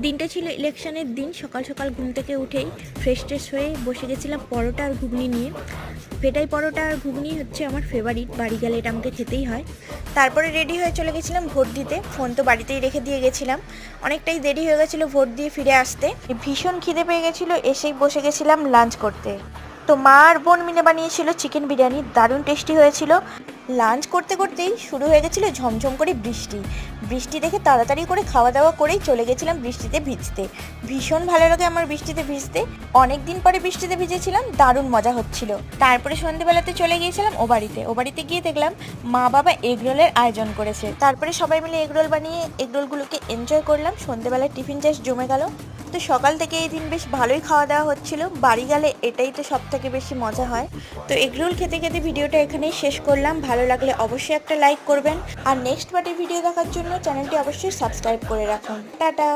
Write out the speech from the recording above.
দিনটা ছিল ইলেকশনের দিন। সকাল সকাল ঘুম থেকে উঠেই ফ্রেশ ট্রেশ হয়ে বসে গেছিলাম পরোটা আর ঘুগনি নিয়ে। পেটাই পরোটা আর ঘুগনি হচ্ছে আমার ফেভারিট, বাড়ি গেলে এটা আমাকে খেতেই হয়। তারপরে রেডি হয়ে চলে গেছিলাম ভোট দিতে। ফোন তো বাড়িতেই রেখে দিয়ে গেছিলাম, অনেকটাই দেরি হয়ে গেছিলো ভোট দিয়ে ফিরে আসতে। ভীষণ খিদে পেয়ে গেছিলো, এসেই বসে গেছিলাম লাঞ্চ করতে। তো মা আর বোন মিলে বানিয়েছিল চিকেন বিরিয়ানি, দারুণ টেস্টি হয়েছিল। লাঞ্চ করতে করতেই শুরু হয়ে গেছিলো ঝমঝম করে বৃষ্টি। বৃষ্টি দেখে তাড়াতাড়ি করে খাওয়া দাওয়া করেই চলে গেছিলাম বৃষ্টিতে ভিজতে। ভীষণ ভালো লাগে আমার বৃষ্টিতে ভিজতে, অনেক দিন পরে বৃষ্টিতে ভিজেছিলাম, দারুণ মজা হচ্ছিল। তারপরে সন্ধেবেলাতে চলে গিয়েছিলাম ও বাড়িতে গিয়ে দেখলাম মা বাবা এগরোলের আয়োজন করেছে। তারপরে সবাই মিলে এগরোল বানিয়ে এগরোলগুলোকে এনজয় করলাম। সন্ধেবেলায় টিফিন জাস্ট জমে গেল। তো সকাল থেকে এই দিন বেশ ভালোই খাওয়া দাওয়া হচ্ছিল, বাড়ি গেলে এটাই তো সব থেকে বেশি মজা হয়। তো এগরোল খেতে খেতে ভিডিওটা এখানেই শেষ করলাম। ভালো লাগলে অবশ্যই একটা লাইক করবেন, আর নেক্সট পার্টের ভিডিও দেখার জন্য চ্যানেলটি অবশ্যই সাবস্ক্রাইব করে রাখুন। টাটা।